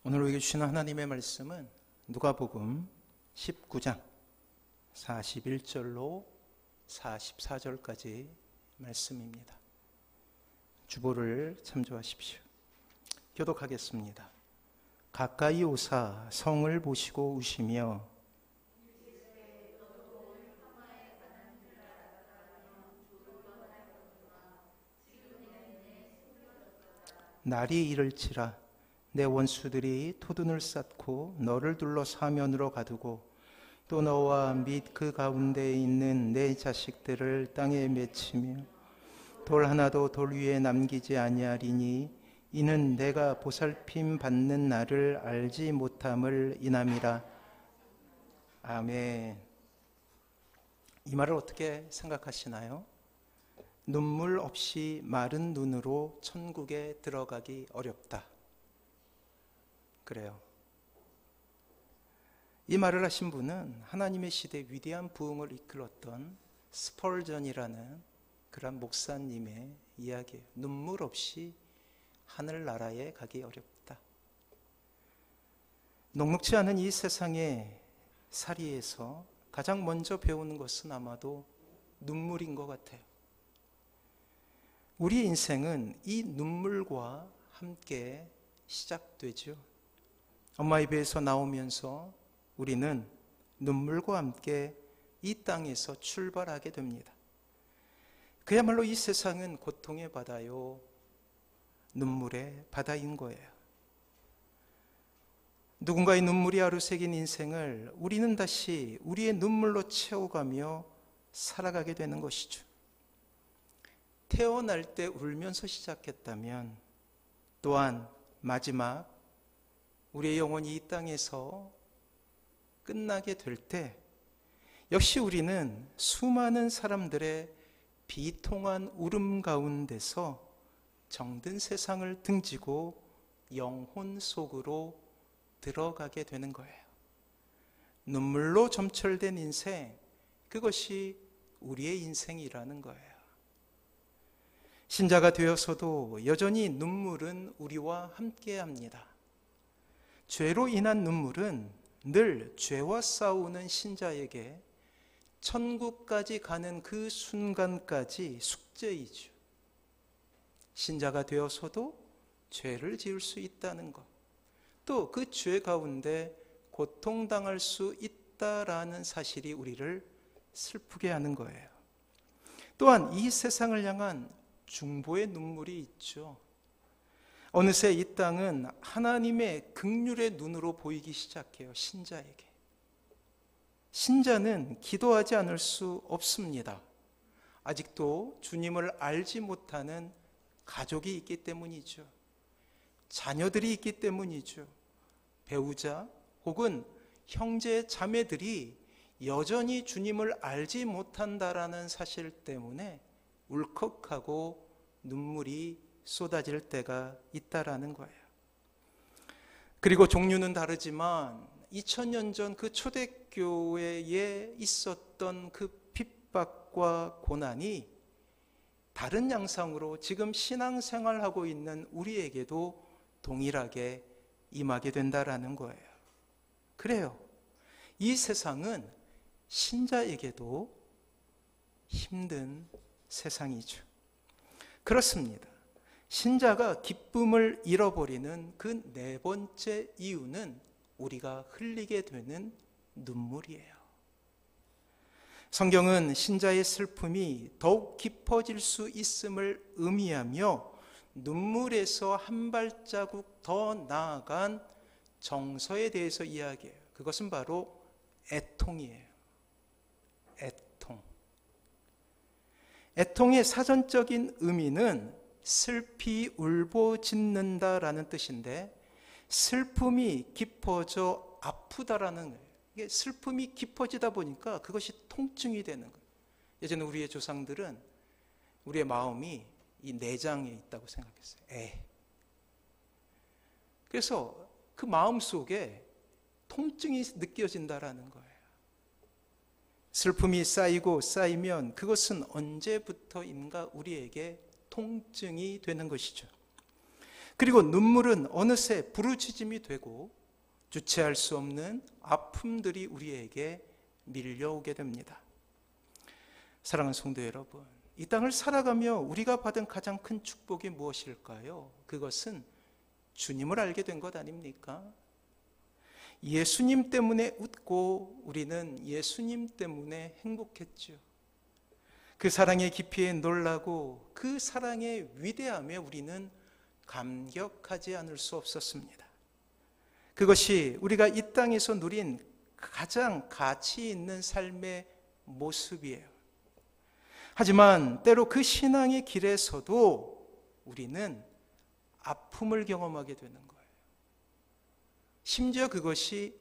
오늘 우리에게 주시는 하나님의 말씀은 누가복음 19장 41절로 44절까지 말씀입니다. 주보를 참조하십시오. 교독하겠습니다. 가까이 오사 성을 보시고 우시며 날이 이를지라 내 원수들이 토둔을 쌓고 너를 둘러 사면으로 가두고 또 너와 및 그 가운데에 있는 내 자식들을 땅에 맺히며 돌 하나도 돌 위에 남기지 아니하리니 이는 내가 보살핌 받는 날을 알지 못함을 인함이라. 아멘. 이 말을 어떻게 생각하시나요? 눈물 없이 마른 눈으로 천국에 들어가기 어렵다. 그래요. 이 말을 하신 분은 하나님의 시대에 위대한 부흥을 이끌었던 스펄전이라는 그런 목사님의 이야기예요. 눈물 없이 하늘나라에 가기 어렵다. 녹록지 않은 이 세상의 살이에서 가장 먼저 배우는 것은 아마도 눈물인 것 같아요. 우리 인생은 이 눈물과 함께 시작되죠. 엄마의 배에서 나오면서 우리는 눈물과 함께 이 땅에서 출발하게 됩니다. 그야말로 이 세상은 고통의 바다요, 눈물의 바다인 거예요. 누군가의 눈물이 아루새긴 인생을 우리는 다시 우리의 눈물로 채워가며 살아가게 되는 것이죠. 태어날 때 울면서 시작했다면 또한 마지막 우리의 영혼이 이 땅에서 끝나게 될 때 역시 우리는 수많은 사람들의 비통한 울음 가운데서 정든 세상을 등지고 영혼 속으로 들어가게 되는 거예요. 눈물로 점철된 인생, 그것이 우리의 인생이라는 거예요. 신자가 되어서도 여전히 눈물은 우리와 함께 합니다. 죄로 인한 눈물은 늘 죄와 싸우는 신자에게 천국까지 가는 그 순간까지 숙제이죠. 신자가 되어서도 죄를 지을 수 있다는 것, 또 그 죄 가운데 고통당할 수 있다라는 사실이 우리를 슬프게 하는 거예요. 또한 이 세상을 향한 중보의 눈물이 있죠. 어느새 이 땅은 하나님의 긍휼의 눈으로 보이기 시작해요. 신자에게. 신자는 기도하지 않을 수 없습니다. 아직도 주님을 알지 못하는 가족이 있기 때문이죠. 자녀들이 있기 때문이죠. 배우자 혹은 형제 자매들이 여전히 주님을 알지 못한다라는 사실 때문에 울컥하고 눈물이 쏟아질 때가 있다라는 거예요. 그리고 종류는 다르지만 2000년 전 그 초대교회에 있었던 그 핍박과 고난이 다른 양상으로 지금 신앙생활하고 있는 우리에게도 동일하게 임하게 된다라는 거예요. 그래요. 이 세상은 신자에게도 힘든 세상이죠. 그렇습니다. 신자가 기쁨을 잃어버리는 그 네 번째 이유는 우리가 흘리게 되는 눈물이에요. 성경은 신자의 슬픔이 더욱 깊어질 수 있음을 의미하며 눈물에서 한 발자국 더 나아간 정서에 대해서 이야기해요. 그것은 바로 애통이에요. 애통. 애통의 사전적인 의미는 슬피 울부짖는다라는 뜻인데 슬픔이 깊어져 아프다라는 거예요. 이게 슬픔이 깊어지다 보니까 그것이 통증이 되는 거예요. 예전에 우리의 조상들은 우리의 마음이 이 내장에 있다고 생각했어요. 그래서 그 마음 속에 통증이 느껴진다라는 거예요. 슬픔이 쌓이고 쌓이면 그것은 언제부터인가 우리에게 통증이 되는 것이죠. 그리고 눈물은 어느새 부르짖음이 되고 주체할 수 없는 아픔들이 우리에게 밀려오게 됩니다. 사랑하는 성도 여러분, 이 땅을 살아가며 우리가 받은 가장 큰 축복이 무엇일까요? 그것은 주님을 알게 된 것 아닙니까? 예수님 때문에 웃고 우리는 예수님 때문에 행복했죠. 그 사랑의 깊이에 놀라고 그 사랑의 위대함에 우리는 감격하지 않을 수 없었습니다. 그것이 우리가 이 땅에서 누린 가장 가치 있는 삶의 모습이에요. 하지만 때로 그 신앙의 길에서도 우리는 아픔을 경험하게 되는 거예요. 심지어 그것이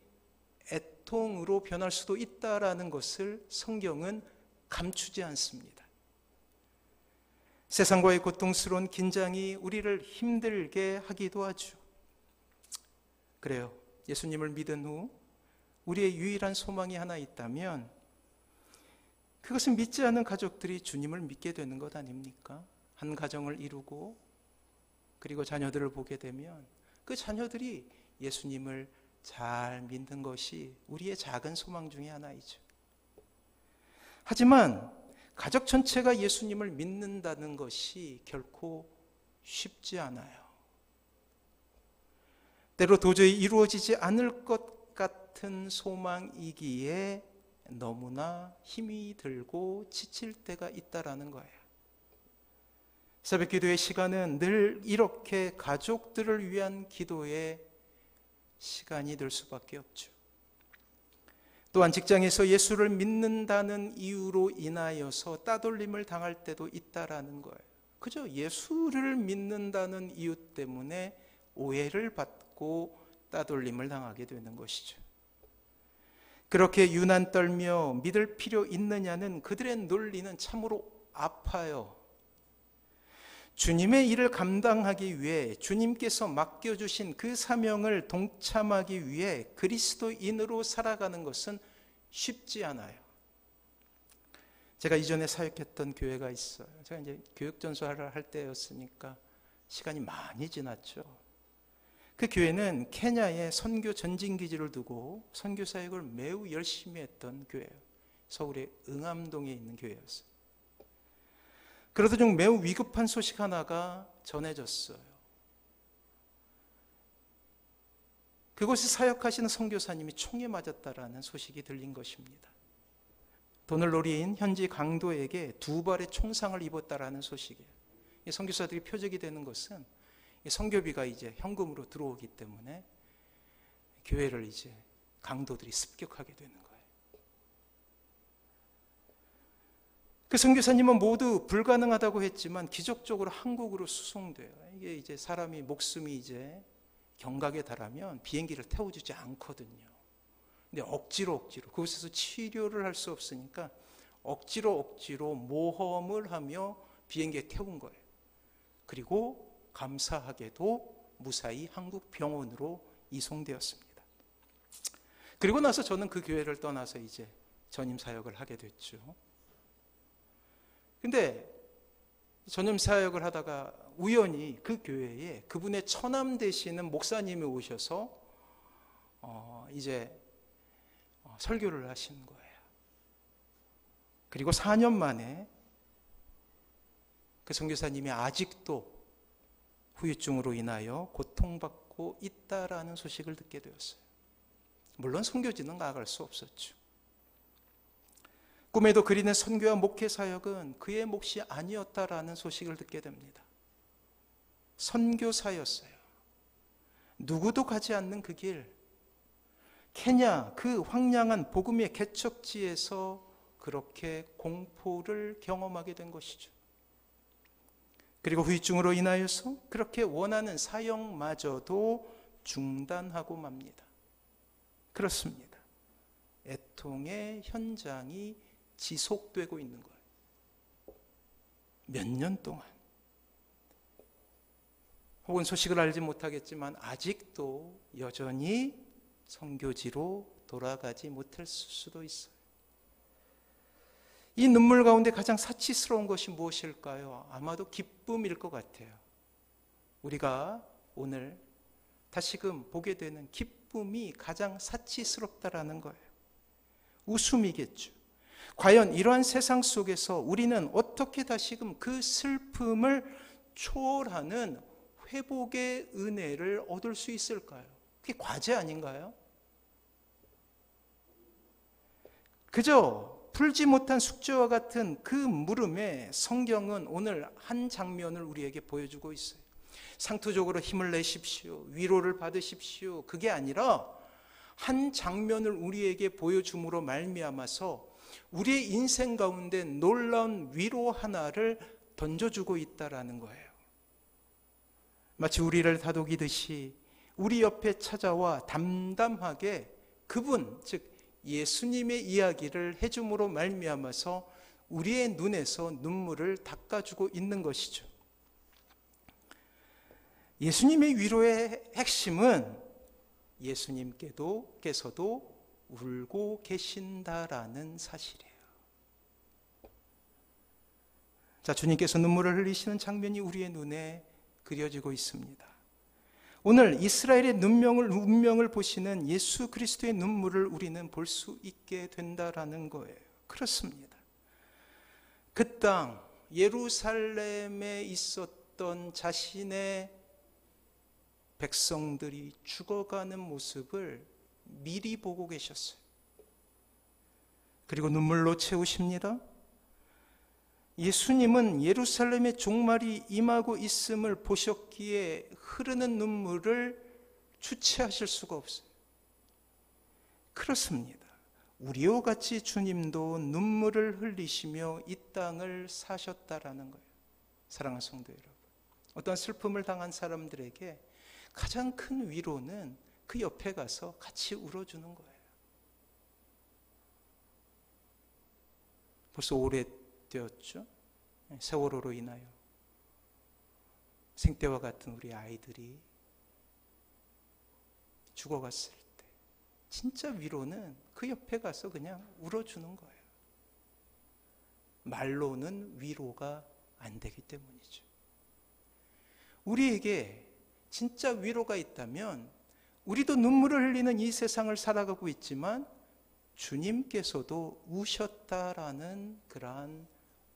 애통으로 변할 수도 있다라는 것을 성경은 감추지 않습니다. 세상과의 고통스러운 긴장이 우리를 힘들게 하기도 하죠. 그래요. 예수님을 믿은 후 우리의 유일한 소망이 하나 있다면 그것은 믿지 않은 가족들이 주님을 믿게 되는 것 아닙니까? 한 가정을 이루고 그리고 자녀들을 보게 되면 그 자녀들이 예수님을 잘 믿는 것이 우리의 작은 소망 중에 하나이죠. 하지만 가족 전체가 예수님을 믿는다는 것이 결코 쉽지 않아요. 때로 도저히 이루어지지 않을 것 같은 소망이기에 너무나 힘이 들고 지칠 때가 있다라는 거예요. 새벽 기도의 시간은 늘 이렇게 가족들을 위한 기도의 시간이 될 수밖에 없죠. 또한 직장에서 예수를 믿는다는 이유로 인하여서 따돌림을 당할 때도 있다라는 거예요. 그저 예수를 믿는다는 이유 때문에 오해를 받고 따돌림을 당하게 되는 것이죠. 그렇게 유난 떨며 믿을 필요 있느냐는 그들의 논리는 참으로 아파요. 주님의 일을 감당하기 위해 주님께서 맡겨주신 그 사명을 동참하기 위해 그리스도인으로 살아가는 것은 쉽지 않아요. 제가 이전에 사역했던 교회가 있어요. 제가 이제 교육전수를 할 때였으니까 시간이 많이 지났죠. 그 교회는 케냐에 선교 전진기지를 두고 선교 사역을 매우 열심히 했던 교회예요. 서울의 응암동에 있는 교회였어요. 그러던 중 매우 위급한 소식 하나가 전해졌어요. 그곳에 사역하시는 선교사님이 총에 맞았다라는 소식이 들린 것입니다. 돈을 노린 현지 강도에게 2발의 총상을 입었다라는 소식이에요. 선교사들이 표적이 되는 것은 선교비가 이제 현금으로 들어오기 때문에 교회를 이제 강도들이 습격하게 되는 거예요. 그 선교사님은 모두 불가능하다고 했지만 기적적으로 한국으로 수송돼요. 이게 이제 사람이 목숨이 이제 경각에 달하면 비행기를 태워주지 않거든요. 근데 억지로 그곳에서 치료를 할 수 없으니까 억지로 모험을 하며 비행기에 태운 거예요. 그리고 감사하게도 무사히 한국 병원으로 이송되었습니다. 그리고 나서 저는 그 교회를 떠나서 이제 전임 사역을 하게 됐죠. 근데 전임 사역을 하다가 우연히 그 교회에 그분의 처남 되시는 목사님이 오셔서 이제 설교를 하신 거예요. 그리고 4년 만에 그 선교사님이 아직도 후유증으로 인하여 고통받고 있다라는 소식을 듣게 되었어요. 물론 선교지는 나아갈 수 없었죠. 꿈에도 그리는 선교와 목회 사역은 그의 몫이 아니었다라는 소식을 듣게 됩니다. 선교사였어요. 누구도 가지 않는 그 길, 케냐 그 황량한 복음의 개척지에서 그렇게 공포를 경험하게 된 것이죠. 그리고 후유증으로 인하여서 그렇게 원하는 사역마저도 중단하고 맙니다. 그렇습니다. 애통의 현장이 지속되고 있는 거예요. 몇 년 동안. 혹은 소식을 알지 못하겠지만 아직도 여전히 선교지로 돌아가지 못했을 수도 있어요. 이 눈물 가운데 가장 사치스러운 것이 무엇일까요? 아마도 기쁨일 것 같아요. 우리가 오늘 다시금 보게 되는 기쁨이 가장 사치스럽다라는 거예요. 웃음이겠죠. 과연 이러한 세상 속에서 우리는 어떻게 다시금 그 슬픔을 초월하는 회복의 은혜를 얻을 수 있을까요? 그게 과제 아닌가요? 그저 풀지 못한 숙제와 같은 그 물음에 성경은 오늘 한 장면을 우리에게 보여주고 있어요. 상투적으로 힘을 내십시오. 위로를 받으십시오. 그게 아니라 한 장면을 우리에게 보여줌으로 말미암아서 우리의 인생 가운데 놀라운 위로 하나를 던져주고 있다라는 거예요. 마치 우리를 다독이듯이 우리 옆에 찾아와 담담하게 그분, 즉 예수님의 이야기를 해줌으로 말미암아서 우리의 눈에서 눈물을 닦아주고 있는 것이죠. 예수님의 위로의 핵심은 예수님께서도 울고 계신다라는 사실이에요. 자, 주님께서 눈물을 흘리시는 장면이 우리의 눈에 그려지고 있습니다. 오늘 이스라엘의 운명을 보시는 예수 그리스도의 눈물을 우리는 볼 수 있게 된다라는 거예요. 그렇습니다. 그 땅 예루살렘에 있었던 자신의 백성들이 죽어가는 모습을 미리 보고 계셨어요. 그리고 눈물로 채우십니다. 예수님은 예루살렘의 종말이 임하고 있음을 보셨기에 흐르는 눈물을 주체하실 수가 없어요. 그렇습니다. 우리와 같이 주님도 눈물을 흘리시며 이 땅을 사셨다라는 거예요. 사랑하는 성도 여러분, 어떤 슬픔을 당한 사람들에게 가장 큰 위로는 그 옆에 가서 같이 울어주는 거예요. 벌써 오래되었죠. 세월호로 인하여 생떼와 같은 우리 아이들이 죽어갔을 때 진짜 위로는 그 옆에 가서 그냥 울어주는 거예요. 말로는 위로가 안 되기 때문이죠. 우리에게 진짜 위로가 있다면 우리도 눈물을 흘리는 이 세상을 살아가고 있지만 주님께서도 우셨다라는 그러한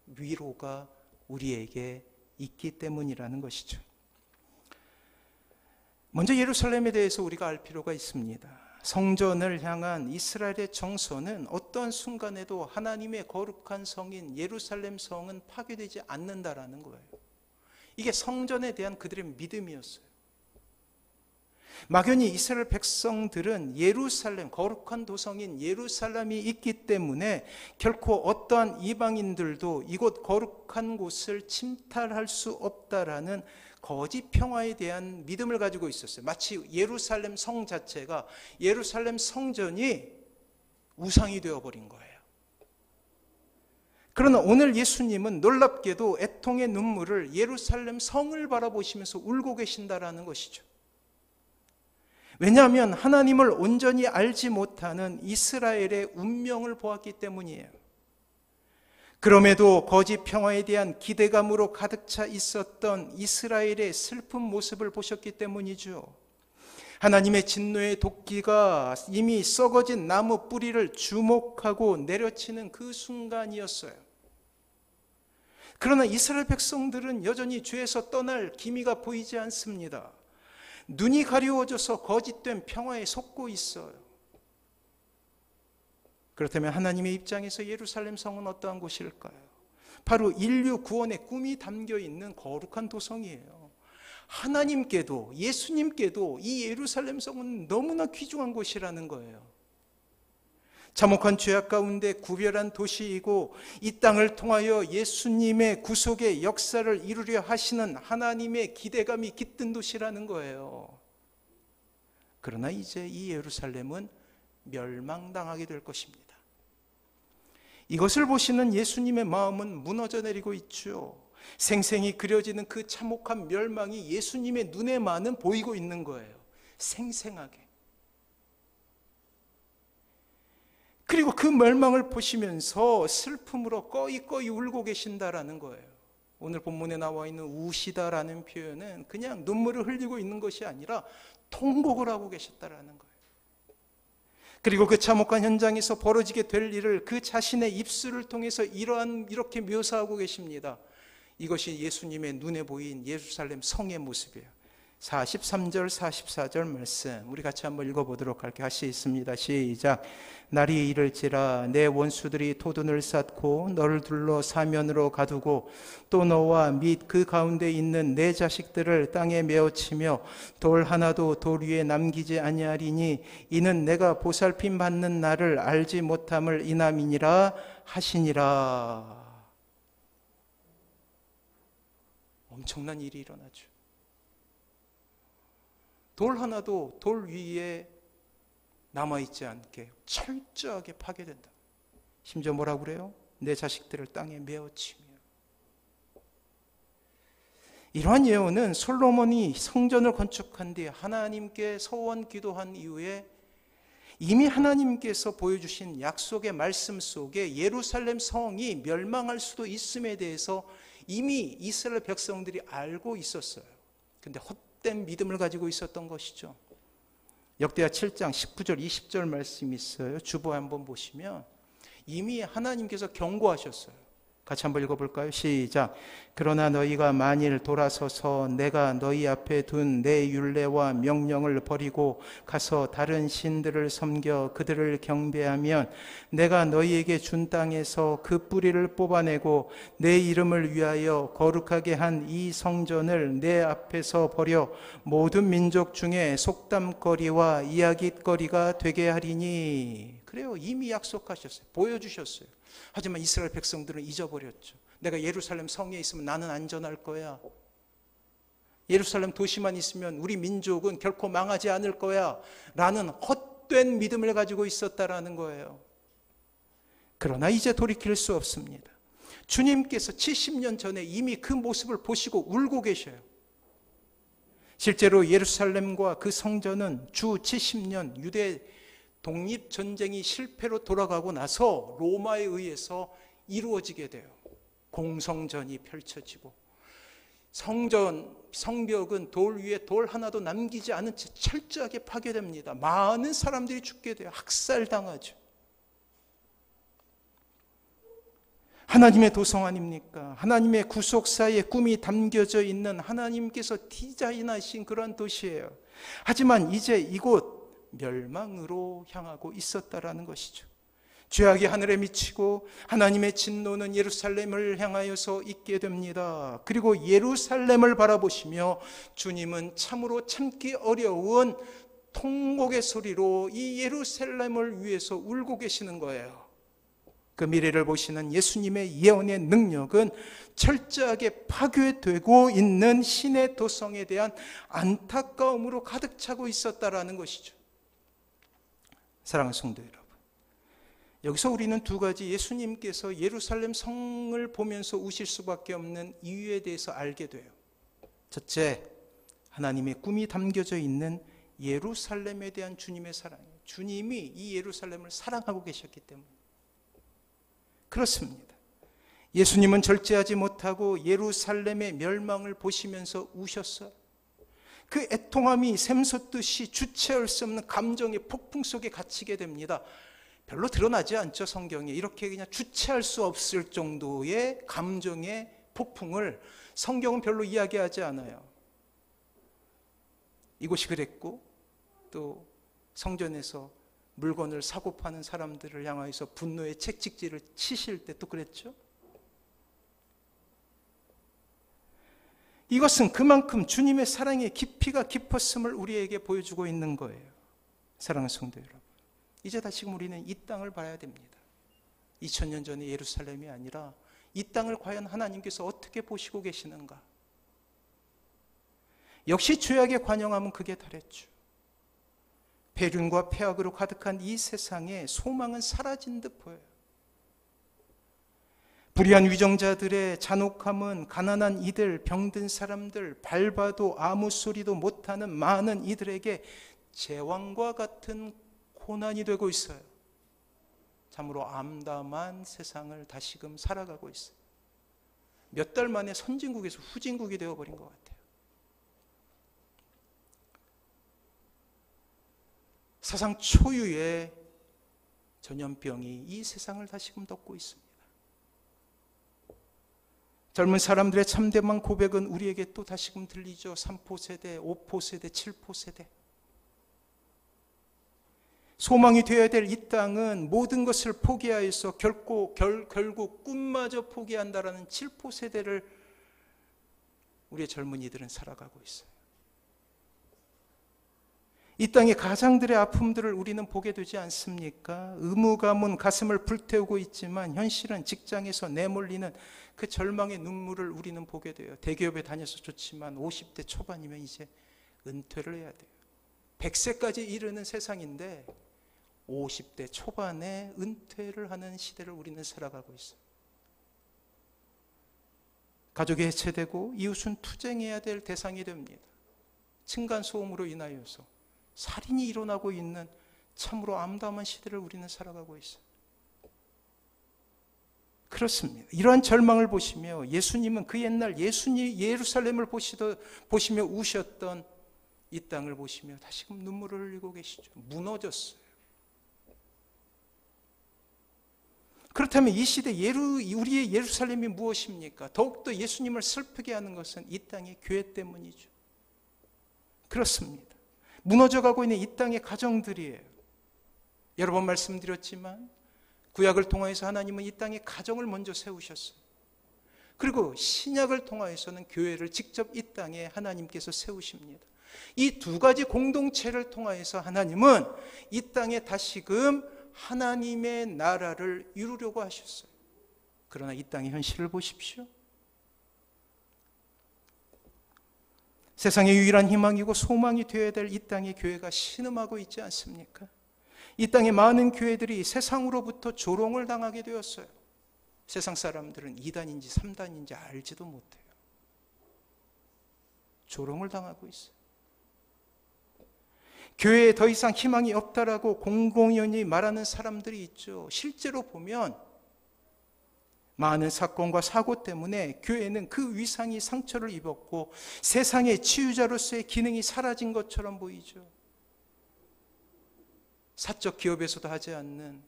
위로가 우리에게 있기 때문이라는 것이죠. 먼저 예루살렘에 대해서 우리가 알 필요가 있습니다. 성전을 향한 이스라엘의 정서는 어떤 순간에도 하나님의 거룩한 성인 예루살렘 성은 파괴되지 않는다라는 거예요. 이게 성전에 대한 그들의 믿음이었어요. 막연히 이스라엘 백성들은 예루살렘, 거룩한 도성인 예루살렘이 있기 때문에 결코 어떠한 이방인들도 이곳 거룩한 곳을 침탈할 수 없다라는 거짓 평화에 대한 믿음을 가지고 있었어요. 마치 예루살렘 성 자체가, 예루살렘 성전이 우상이 되어버린 거예요. 그러나 오늘 예수님은 놀랍게도 애통의 눈물을 예루살렘 성을 바라보시면서 울고 계신다라는 것이죠. 왜냐하면 하나님을 온전히 알지 못하는 이스라엘의 운명을 보았기 때문이에요. 그럼에도 거짓 평화에 대한 기대감으로 가득 차 있었던 이스라엘의 슬픈 모습을 보셨기 때문이죠. 하나님의 진노의 도끼가 이미 썩어진 나무 뿌리를 주목하고 내려치는 그 순간이었어요. 그러나 이스라엘 백성들은 여전히 죄에서 떠날 기미가 보이지 않습니다. 눈이 가려워져서 거짓된 평화에 속고 있어요. 그렇다면 하나님의 입장에서 예루살렘 성은 어떠한 곳일까요? 바로 인류 구원의 꿈이 담겨있는 거룩한 도성이에요. 하나님께도 예수님께도 이 예루살렘 성은 너무나 귀중한 곳이라는 거예요. 참혹한 죄악 가운데 구별한 도시이고 이 땅을 통하여 예수님의 구속의 역사를 이루려 하시는 하나님의 기대감이 깃든 도시라는 거예요. 그러나 이제 이 예루살렘은 멸망당하게 될 것입니다. 이것을 보시는 예수님의 마음은 무너져 내리고 있죠. 생생히 그려지는 그 참혹한 멸망이 예수님의 눈에만은 보이고 있는 거예요. 생생하게. 그리고 그 멸망을 보시면서 슬픔으로 꺼이꺼이 울고 계신다라는 거예요. 오늘 본문에 나와 있는 우시다라는 표현은 그냥 눈물을 흘리고 있는 것이 아니라 통곡을 하고 계셨다라는 거예요. 그리고 그 참혹한 현장에서 벌어지게 될 일을 그 자신의 입술을 통해서 이렇게 묘사하고 계십니다. 이것이 예수님의 눈에 보인 예루살렘 성의 모습이에요. 43절 44절 말씀 우리 같이 한번 읽어보도록 할게요. 같이 있습니다. 시작. 날이 이를지라 내 원수들이 토둔을 쌓고 너를 둘러 사면으로 가두고 또 너와 및 그 가운데 있는 내 자식들을 땅에 메어치며 돌 하나도 돌 위에 남기지 아니하리니 이는 내가 보살핌 받는 날을 알지 못함을 인함이니라 하시니라. 엄청난 일이 일어나죠. 돌 하나도 돌 위에 남아있지 않게 철저하게 파괴된다. 심지어 뭐라고 그래요? 내 자식들을 땅에 메어치며. 이러한 예언은 솔로몬이 성전을 건축한 뒤 하나님께 서원 기도한 이후에 이미 하나님께서 보여주신 약속의 말씀 속에 예루살렘 성이 멸망할 수도 있음에 대해서 이미 이스라엘 백성들이 알고 있었어요. 근데 헛된 믿음을 가지고 있었던 것이죠. 역대하 7장 19절 20절 말씀이 있어요. 주보 한번 보시면 이미 하나님께서 경고하셨어요. 같이 한번 읽어볼까요? 시작. 그러나 너희가 만일 돌아서서 내가 너희 앞에 둔 내 율례와 명령을 버리고 가서 다른 신들을 섬겨 그들을 경배하면 내가 너희에게 준 땅에서 그 뿌리를 뽑아내고 내 이름을 위하여 거룩하게 한 이 성전을 내 앞에서 버려 모든 민족 중에 속담거리와 이야깃거리가 되게 하리니. 그래요. 이미 약속하셨어요. 보여주셨어요. 하지만 이스라엘 백성들은 잊어버렸죠. 내가 예루살렘 성에 있으면 나는 안전할 거야. 예루살렘 도시만 있으면 우리 민족은 결코 망하지 않을 거야 라는 헛된 믿음을 가지고 있었다라는 거예요. 그러나 이제 돌이킬 수 없습니다. 주님께서 70년 전에 이미 그 모습을 보시고 울고 계셔요. 실제로 예루살렘과 그 성전은 주 70년 유대 독립전쟁이 실패로 돌아가고 나서 로마에 의해서 이루어지게 돼요. 공성전이 펼쳐지고 성벽은 돌 위에 돌 하나도 남기지 않은 채 철저하게 파괴됩니다. 많은 사람들이 죽게 돼요. 학살당하죠. 하나님의 도성 아닙니까? 하나님의 구속사의 꿈이 담겨져 있는 하나님께서 디자인하신 그런 도시예요. 하지만 이제 이곳 멸망으로 향하고 있었다라는 것이죠. 죄악이 하늘에 미치고 하나님의 진노는 예루살렘을 향하여서 있게 됩니다. 그리고 예루살렘을 바라보시며 주님은 참으로 참기 어려운 통곡의 소리로 이 예루살렘을 위해서 울고 계시는 거예요. 그 미래를 보시는 예수님의 예언의 능력은 철저하게 파괴되고 있는 신의 도성에 대한 안타까움으로 가득 차고 있었다라는 것이죠. 사랑하는 성도 여러분, 여기서 우리는 두 가지 예수님께서 예루살렘 성을 보면서 우실 수밖에 없는 이유에 대해서 알게 돼요. 첫째, 하나님의 꿈이 담겨져 있는 예루살렘에 대한 주님의 사랑이에요. 주님이 이 예루살렘을 사랑하고 계셨기 때문에 그렇습니다. 예수님은 절제하지 못하고 예루살렘의 멸망을 보시면서 우셨어요. 그 애통함이 샘솟듯이 주체할 수 없는 감정의 폭풍 속에 갇히게 됩니다. 별로 드러나지 않죠, 성경에. 이렇게 그냥 주체할 수 없을 정도의 감정의 폭풍을 성경은 별로 이야기하지 않아요. 이곳이 그랬고 또 성전에서 물건을 사고 파는 사람들을 향하여서 분노의 채찍질을 치실 때 또 그랬죠. 이것은 그만큼 주님의 사랑의 깊이가 깊었음을 우리에게 보여주고 있는 거예요. 사랑하는 성도 여러분, 이제 다시금 우리는 이 땅을 봐야 됩니다. 2000년 전의 예루살렘이 아니라 이 땅을 과연 하나님께서 어떻게 보시고 계시는가. 역시 죄악의 관영함은 극에 달했죠. 배륜과 폐악으로 가득한 이 세상에 소망은 사라진 듯 보여요. 불의한 위정자들의 잔혹함은 가난한 이들, 병든 사람들, 밟아도 아무 소리도 못하는 많은 이들에게 제왕과 같은 고난이 되고 있어요. 참으로 암담한 세상을 다시금 살아가고 있어요. 몇 달 만에 선진국에서 후진국이 되어버린 것 같아요. 사상 초유의 전염병이 이 세상을 다시금 덮고 있습니다. 젊은 사람들의 참담한 고백은 우리에게 또 다시금 들리죠. 3포 세대, 5포 세대, 7포 세대. 소망이 되어야 될 이 땅은 모든 것을 포기하여서 결국 꿈마저 포기한다라는 7포 세대를 우리의 젊은이들은 살아가고 있어요. 이 땅의 가장들의 아픔들을 우리는 보게 되지 않습니까? 의무가문 가슴을 불태우고 있지만 현실은 직장에서 내몰리는 그 절망의 눈물을 우리는 보게 돼요. 대기업에 다녀서 좋지만 50대 초반이면 이제 은퇴를 해야 돼요. 100세까지 이르는 세상인데 50대 초반에 은퇴를 하는 시대를 우리는 살아가고 있어요. 가족이 해체되고 이웃은 투쟁해야 될 대상이 됩니다. 층간소음으로 인하여서 살인이 일어나고 있는 참으로 암담한 시대를 우리는 살아가고 있어요. 그렇습니다. 이러한 절망을 보시며 예수님은 그 옛날 예루살렘을 보시며 우셨던 이 땅을 보시며 다시금 눈물을 흘리고 계시죠. 무너졌어요. 그렇다면 이 시대 우리의 예루살렘이 무엇입니까? 더욱더 예수님을 슬프게 하는 것은 이 땅의 교회 때문이죠. 그렇습니다. 무너져가고 있는 이 땅의 가정들이에요. 여러 번 말씀드렸지만 구약을 통하여서 하나님은 이 땅의 가정을 먼저 세우셨어요. 그리고 신약을 통하여서는 교회를 직접 이 땅에 하나님께서 세우십니다. 이 두 가지 공동체를 통하여서 하나님은 이 땅에 다시금 하나님의 나라를 이루려고 하셨어요. 그러나 이 땅의 현실을 보십시오. 세상의 유일한 희망이고 소망이 되어야 될 이 땅의 교회가 신음하고 있지 않습니까? 이 땅의 많은 교회들이 세상으로부터 조롱을 당하게 되었어요. 세상 사람들은 2단인지 3단인지 알지도 못해요. 조롱을 당하고 있어요. 교회에 더 이상 희망이 없다라고 공공연히 말하는 사람들이 있죠. 실제로 보면 많은 사건과 사고 때문에 교회는 그 위상이 상처를 입었고 세상의 치유자로서의 기능이 사라진 것처럼 보이죠. 사적 기업에서도 하지 않는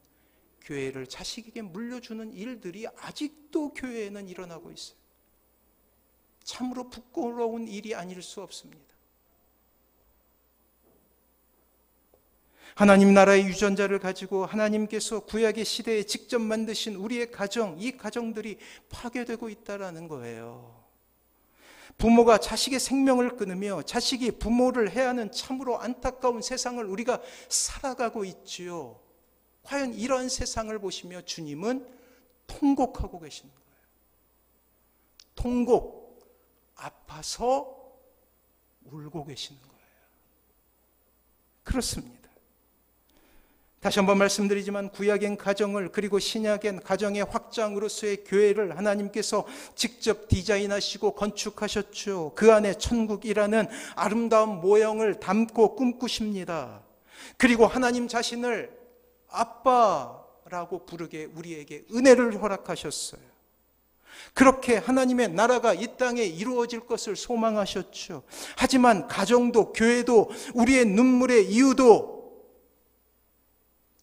교회를 자식에게 물려주는 일들이 아직도 교회에는 일어나고 있어요. 참으로 부끄러운 일이 아닐 수 없습니다. 하나님 나라의 유전자를 가지고 하나님께서 구약의 시대에 직접 만드신 우리의 가정, 이 가정들이 파괴되고 있다는 거예요. 부모가 자식의 생명을 끊으며 자식이 부모를 해하는 참으로 안타까운 세상을 우리가 살아가고 있지요. 과연 이런 세상을 보시며 주님은 통곡하고 계시는 거예요. 통곡, 아파서 울고 계시는 거예요. 그렇습니다. 다시 한번 말씀드리지만 구약엔 가정을 그리고 신약엔 가정의 확장으로서의 교회를 하나님께서 직접 디자인하시고 건축하셨죠. 그 안에 천국이라는 아름다운 모형을 담고 꿈꾸십니다. 그리고 하나님 자신을 아빠라고 부르게 우리에게 은혜를 허락하셨어요. 그렇게 하나님의 나라가 이 땅에 이루어질 것을 소망하셨죠. 하지만 가정도 교회도 우리의 눈물의 이유도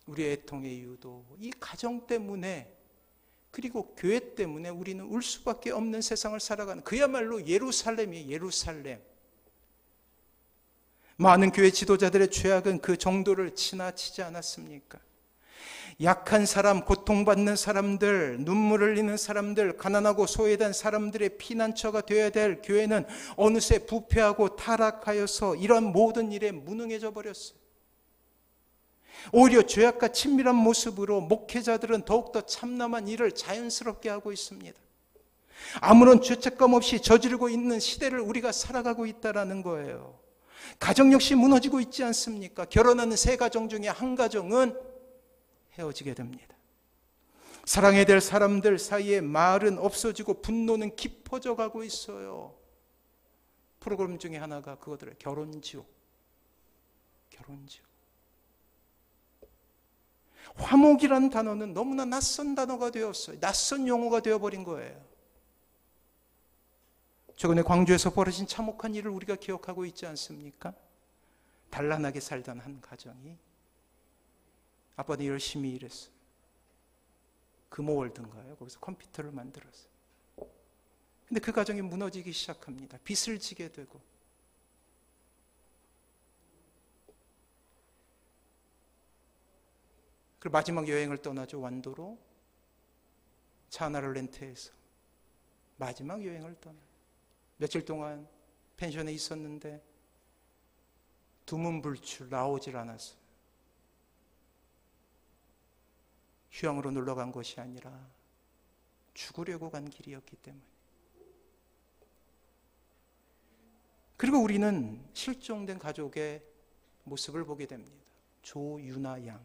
우리의 애통의 이유도 이 가정 때문에 그리고 교회 때문에 우리는 울 수밖에 없는 세상을 살아가는 그야말로 예루살렘이에요. 예루살렘. 많은 교회 지도자들의 죄악은 그 정도를 지나치지 않았습니까? 약한 사람, 고통받는 사람들, 눈물을 흘리는 사람들, 가난하고 소외된 사람들의 피난처가 되어야 될 교회는 어느새 부패하고 타락하여서 이런 모든 일에 무능해져 버렸어요. 오히려 죄악과 친밀한 모습으로 목회자들은 더욱더 참남한 일을 자연스럽게 하고 있습니다. 아무런 죄책감 없이 저지르고 있는 시대를 우리가 살아가고 있다는 거예요. 가정 역시 무너지고 있지 않습니까? 결혼하는 세 가정 중에 한 가정은 헤어지게 됩니다. 사랑해야 될 사람들 사이에 말은 없어지고 분노는 깊어져 가고 있어요. 프로그램 중에 하나가 그거더래요. 결혼지옥. 결혼지옥. 화목이라는 단어는 너무나 낯선 단어가 되었어요. 낯선 용어가 되어버린 거예요. 최근에 광주에서 벌어진 참혹한 일을 우리가 기억하고 있지 않습니까? 단란하게 살던 한 가정이 아빠도 열심히 일했어요. 금호월드인가요? 거기서 컴퓨터를 만들었어요. 근데 그 가정이 무너지기 시작합니다. 빚을 지게 되고. 그리고 마지막 여행을 떠나죠. 완도로 차 하나를 렌트해서 마지막 여행을 떠나요. 며칠 동안 펜션에 있었는데 두문불출 나오질 않았어요. 휴양으로 놀러 간 것이 아니라 죽으려고 간 길이었기 때문에. 그리고 우리는 실종된 가족의 모습을 보게 됩니다. 조유나 양.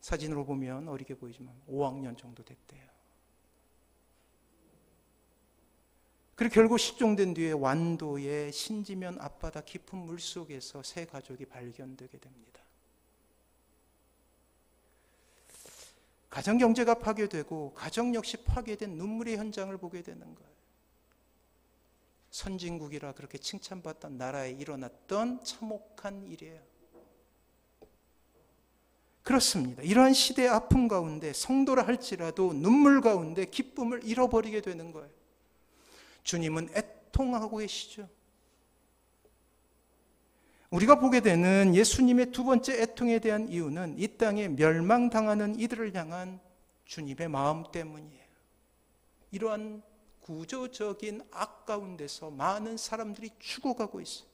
사진으로 보면 어리게 보이지만 5학년 정도 됐대요. 그리고 결국 실종된 뒤에 완도의 신지면 앞바다 깊은 물속에서 세 가족이 발견되게 됩니다. 가정 경제가 파괴되고 가정 역시 파괴된 눈물의 현장을 보게 되는 거예요. 선진국이라 그렇게 칭찬받던 나라에 일어났던 참혹한 일이에요. 그렇습니다. 이러한 시대의 아픔 가운데 성도라 할지라도 눈물 가운데 기쁨을 잃어버리게 되는 거예요. 주님은 애통하고 계시죠. 우리가 보게 되는 예수님의 두 번째 애통에 대한 이유는 이 땅에 멸망당하는 이들을 향한 주님의 마음 때문이에요. 이러한 구조적인 악 가운데서 많은 사람들이 죽어가고 있어요.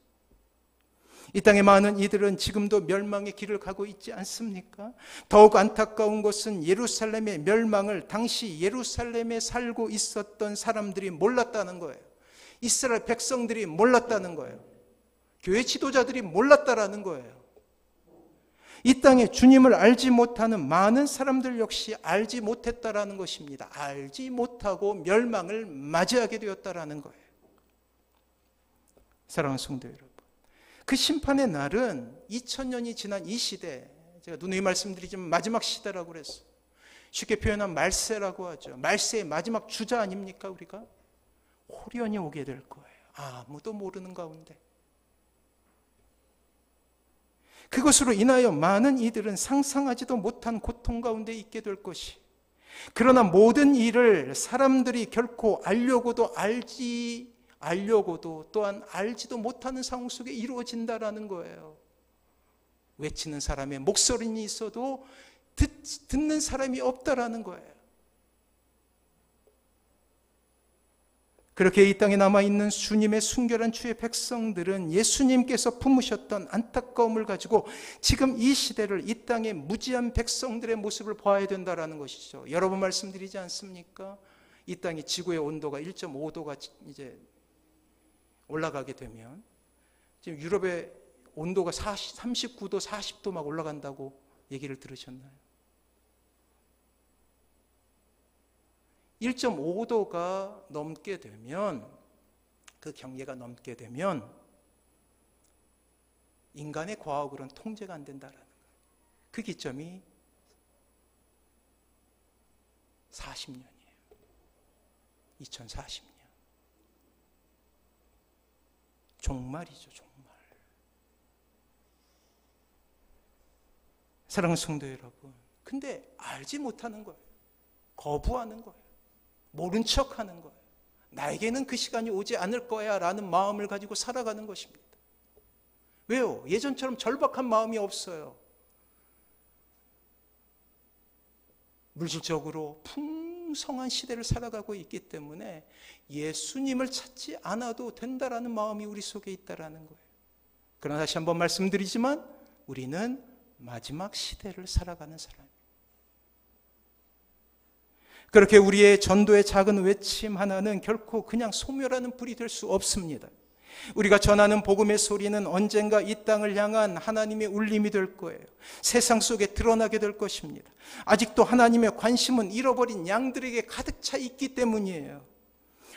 이 땅의 많은 이들은 지금도 멸망의 길을 가고 있지 않습니까? 더욱 안타까운 것은 예루살렘의 멸망을 당시 예루살렘에 살고 있었던 사람들이 몰랐다는 거예요. 이스라엘 백성들이 몰랐다는 거예요. 교회 지도자들이 몰랐다라는 거예요. 이 땅에 주님을 알지 못하는 많은 사람들 역시 알지 못했다라는 것입니다. 알지 못하고 멸망을 맞이하게 되었다라는 거예요. 사랑하는 성도 여러분, 그 심판의 날은 2000년이 지난 이 시대, 제가 누누이 말씀드리지만 마지막 시대라고 그랬어요. 쉽게 표현한 말세라고 하죠. 말세의 마지막 주자 아닙니까 우리가? 호련히 오게 될 거예요. 아무도 모르는 가운데. 그것으로 인하여 많은 이들은 상상하지도 못한 고통 가운데 있게 될 것이, 그러나 모든 일을 사람들이 결코 알려고도 또한 알지도 못하는 상황 속에 이루어진다라는 거예요. 외치는 사람의 목소리는 있어도 듣는 사람이 없다라는 거예요. 그렇게 이 땅에 남아있는 주님의 순결한 주의 백성들은 예수님께서 품으셨던 안타까움을 가지고 지금 이 시대를, 이 땅의 무지한 백성들의 모습을 봐야 된다는 것이죠. 여러 번 말씀드리지 않습니까? 이 땅의 지구의 온도가 1.5도가 이제 올라가게 되면, 지금 유럽의 온도가 39도, 40도 막 올라간다고 얘기를 들으셨나요? 1.5도가 넘게 되면, 그 경계가 넘게 되면 인간의 과학으로는 통제가 안 된다라는 거예요. 그 기점이 40년이에요. 2040년. 종말이죠, 종말. 사랑하는 성도 여러분, 근데 알지 못하는 거예요. 거부하는 거예요. 모른 척하는 거예요. 나에게는 그 시간이 오지 않을 거야 라는 마음을 가지고 살아가는 것입니다. 왜요? 예전처럼 절박한 마음이 없어요. 물질적으로 풍성한 시대를 살아가고 있기 때문에 예수님을 찾지 않아도 된다라는 마음이 우리 속에 있다라는 거예요. 그러나 다시 한번 말씀드리지만 우리는 마지막 시대를 살아가는 사람입니다. 그렇게 우리의 전도의 작은 외침 하나는 결코 그냥 소멸하는 불이 될 수 없습니다. 우리가 전하는 복음의 소리는 언젠가 이 땅을 향한 하나님의 울림이 될 거예요. 세상 속에 드러나게 될 것입니다. 아직도 하나님의 관심은 잃어버린 양들에게 가득 차 있기 때문이에요.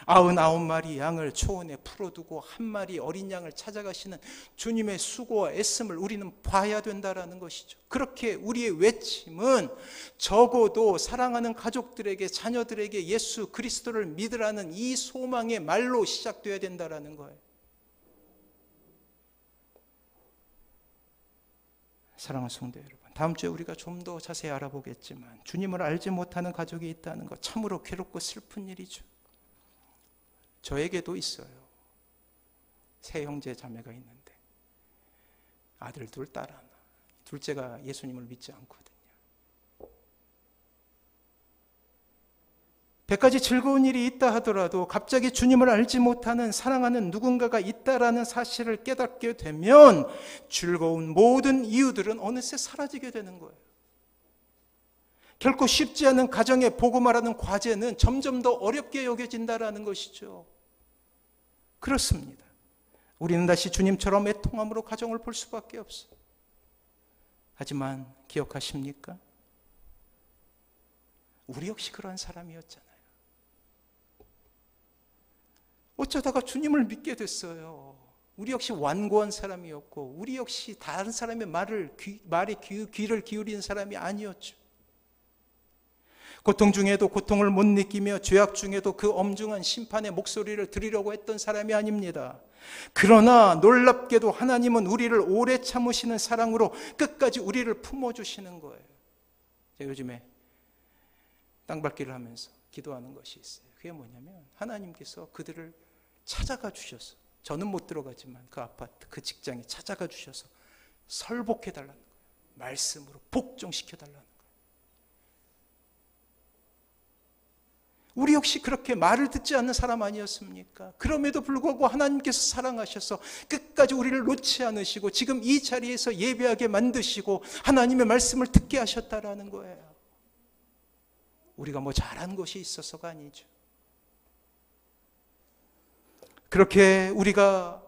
99마리 양을 초원에 풀어두고 한 마리 어린 양을 찾아가시는 주님의 수고와 애씀을 우리는 봐야 된다라는 것이죠. 그렇게 우리의 외침은 적어도 사랑하는 가족들에게, 자녀들에게 예수 그리스도를 믿으라는 이 소망의 말로 시작되어야 된다라는 거예요. 사랑하는 성도 여러분, 다음 주에 우리가 좀 더 자세히 알아보겠지만 주님을 알지 못하는 가족이 있다는 것 참으로 괴롭고 슬픈 일이죠. 저에게도 있어요. 세 형제 자매가 있는데 아들 둘, 딸 하나. 둘째가 예수님을 믿지 않거든요. 100가지 즐거운 일이 있다 하더라도 갑자기 주님을 알지 못하는 사랑하는 누군가가 있다라는 사실을 깨닫게 되면 즐거운 모든 이유들은 어느새 사라지게 되는 거예요. 결코 쉽지 않은 가정에 복음화라는 과제는 점점 더 어렵게 여겨진다라는 것이죠. 그렇습니다. 우리는 다시 주님처럼 애통함으로 가정을 볼 수밖에 없어요. 하지만 기억하십니까? 우리 역시 그러한 사람이었잖아요. 어쩌다가 주님을 믿게 됐어요. 우리 역시 완고한 사람이었고 우리 역시 다른 사람의 말에 귀를 기울이는 사람이 아니었죠. 고통 중에도 고통을 못 느끼며 죄악 중에도 그 엄중한 심판의 목소리를 들으려고 했던 사람이 아닙니다. 그러나 놀랍게도 하나님은 우리를 오래 참으시는 사랑으로 끝까지 우리를 품어주시는 거예요. 제가 요즘에 땅밟기를 하면서 기도하는 것이 있어요. 그게 뭐냐면 하나님께서 그들을 찾아가 주셔서, 저는 못 들어가지만 그 아파트, 그 직장에 찾아가 주셔서 설복해달라는 거예요. 말씀으로 복종시켜달라는 거예요. 우리 역시 그렇게 말을 듣지 않는 사람 아니었습니까? 그럼에도 불구하고 하나님께서 사랑하셔서 끝까지 우리를 놓지 않으시고 지금 이 자리에서 예배하게 만드시고 하나님의 말씀을 듣게 하셨다라는 거예요. 우리가 뭐 잘한 것이 있어서가 아니죠. 그렇게 우리가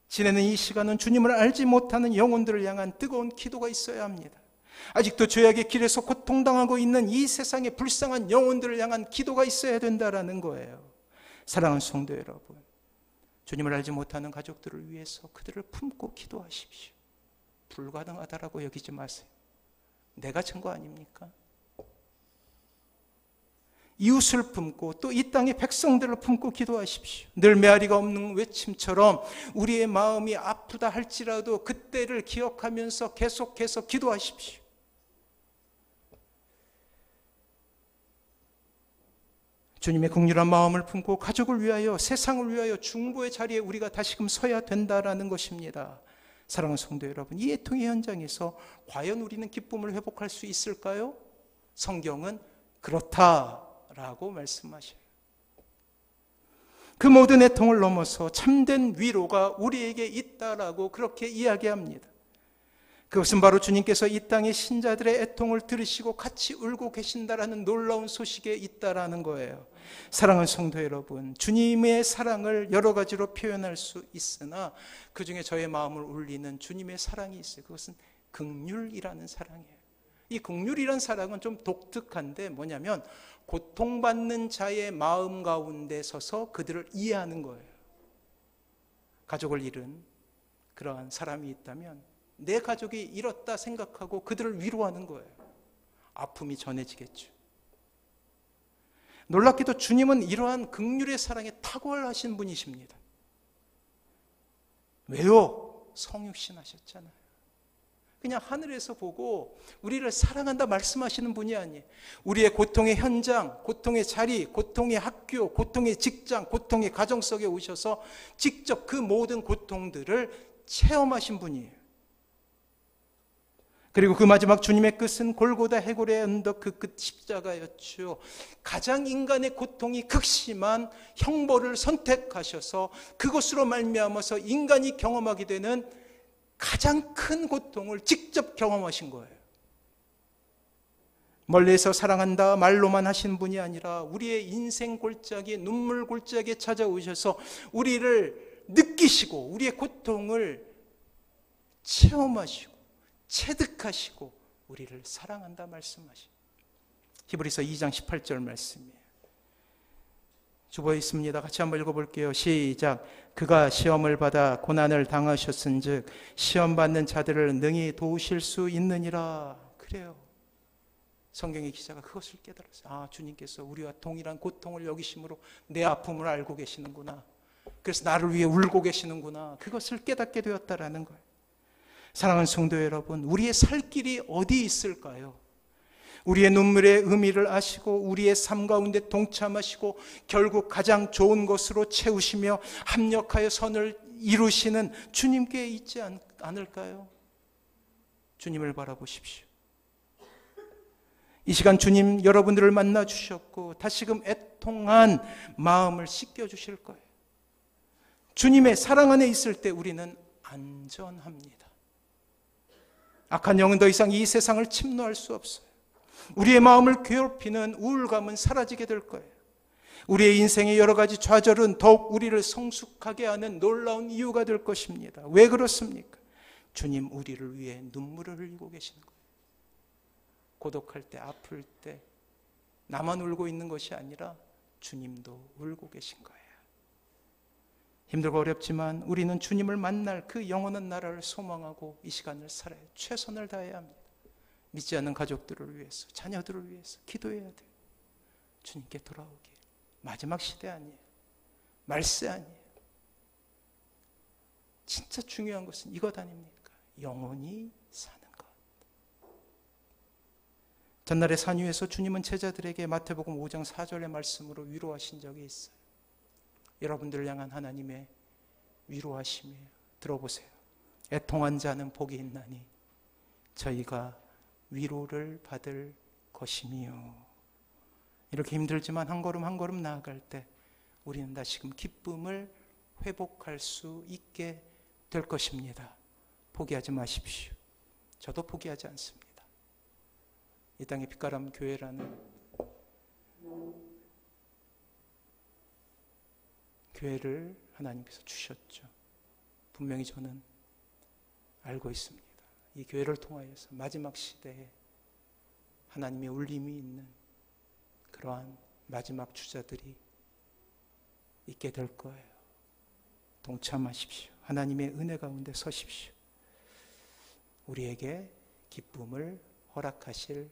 지내는 이 시간은 주님을 알지 못하는 영혼들을 향한 뜨거운 기도가 있어야 합니다. 아직도 죄악의 길에서 고통당하고 있는 이 세상의 불쌍한 영혼들을 향한 기도가 있어야 된다라는 거예요. 사랑하는 성도 여러분, 주님을 알지 못하는 가족들을 위해서 그들을 품고 기도하십시오. 불가능하다라고 여기지 마세요. 내가 증거 아닙니까? 이웃을 품고 또 이 땅의 백성들을 품고 기도하십시오. 늘 메아리가 없는 외침처럼 우리의 마음이 아프다 할지라도 그때를 기억하면서 계속해서 기도하십시오. 주님의 긍휼한 마음을 품고 가족을 위하여, 세상을 위하여 중보의 자리에 우리가 다시금 서야 된다라는 것입니다. 사랑하는 성도 여러분, 이 애통의 현장에서 과연 우리는 기쁨을 회복할 수 있을까요? 성경은 그렇다라고 말씀하셔요. 그 모든 애통을 넘어서 참된 위로가 우리에게 있다라고 그렇게 이야기합니다. 그것은 바로 주님께서 이 땅의 신자들의 애통을 들으시고 같이 울고 계신다라는 놀라운 소식에 있다라는 거예요. 사랑하는 성도 여러분, 주님의 사랑을 여러 가지로 표현할 수 있으나 그 중에 저의 마음을 울리는 주님의 사랑이 있어요. 그것은 긍휼이라는 사랑이에요. 이 긍휼이라는 사랑은 좀 독특한데 뭐냐면 고통받는 자의 마음 가운데 서서 그들을 이해하는 거예요. 가족을 잃은 그러한 사람이 있다면 내 가족이 잃었다 생각하고 그들을 위로하는 거예요. 아픔이 전해지겠죠. 놀랍게도 주님은 이러한 긍휼의 사랑에 탁월하신 분이십니다. 왜요? 성육신 하셨잖아요. 그냥 하늘에서 보고 우리를 사랑한다 말씀하시는 분이 아니에요. 우리의 고통의 현장, 고통의 자리, 고통의 학교, 고통의 직장, 고통의 가정 속에 오셔서 직접 그 모든 고통들을 체험하신 분이에요. 그리고 그 마지막 주님의 끝은 골고다 해골의 언덕 그 끝 십자가였죠. 가장 인간의 고통이 극심한 형벌을 선택하셔서 그것으로 말미암아서 인간이 경험하게 되는 가장 큰 고통을 직접 경험하신 거예요. 멀리서 사랑한다 말로만 하신 분이 아니라 우리의 인생 골짜기, 눈물 골짜기에 찾아오셔서 우리를 느끼시고 우리의 고통을 체험하시고 체득하시고 우리를 사랑한다 말씀하시고, 히브리서 2장 18절 말씀이에요. 주보에 있습니다. 같이 한번 읽어볼게요. 시작. 그가 시험을 받아 고난을 당하셨은즉 시험 받는 자들을 능히 도우실 수 있느니라. 그래요. 성경의 기자가 그것을 깨달았어요. 아, 주님께서 우리와 동일한 고통을 여기심으로 내 아픔을 알고 계시는구나. 그래서 나를 위해 울고 계시는구나. 그것을 깨닫게 되었다라는 거예요. 사랑하는 성도 여러분, 우리의 살 길이 어디 있을까요? 우리의 눈물의 의미를 아시고 우리의 삶 가운데 동참하시고 결국 가장 좋은 것으로 채우시며 합력하여 선을 이루시는 주님께 있지 않을까요? 주님을 바라보십시오. 이 시간 주님 여러분들을 만나 주셨고 다시금 애통한 마음을 씻겨주실 거예요. 주님의 사랑 안에 있을 때 우리는 안전합니다. 악한 영은 더 이상 이 세상을 침노할 수 없어요. 우리의 마음을 괴롭히는 우울감은 사라지게 될 거예요. 우리의 인생의 여러 가지 좌절은 더욱 우리를 성숙하게 하는 놀라운 이유가 될 것입니다. 왜 그렇습니까? 주님 우리를 위해 눈물을 흘리고 계시는 거예요. 고독할 때, 아플 때 나만 울고 있는 것이 아니라 주님도 울고 계신 거예요. 힘들고 어렵지만 우리는 주님을 만날 그 영원한 나라를 소망하고 이 시간을 살아야 최선을 다해야 합니다. 믿지 않는 가족들을 위해서, 자녀들을 위해서 기도해야 돼요. 주님께 돌아오길. 마지막 시대 아니에요. 말세 아니에요. 진짜 중요한 것은 이것 아닙니까? 영원히 사는 것. 전날에 산 위에서 주님은 제자들에게 마태복음 5장 4절의 말씀으로 위로하신 적이 있어요. 여러분들을 향한 하나님의 위로하심이에요. 들어보세요. 애통한 자는 복이 있나니 저희가 위로를 받을 것이며. 이렇게 힘들지만 한 걸음 한 걸음 나아갈 때 우리는 다시금 기쁨을 회복할 수 있게 될 것입니다. 포기하지 마십시오. 저도 포기하지 않습니다. 이 땅의 빛가람 교회라는 교회를 하나님께서 주셨죠. 분명히 저는 알고 있습니다. 이 교회를 통하여서 마지막 시대에 하나님의 울림이 있는 그러한 마지막 주자들이 있게 될 거예요. 동참하십시오. 하나님의 은혜 가운데 서십시오. 우리에게 기쁨을 허락하실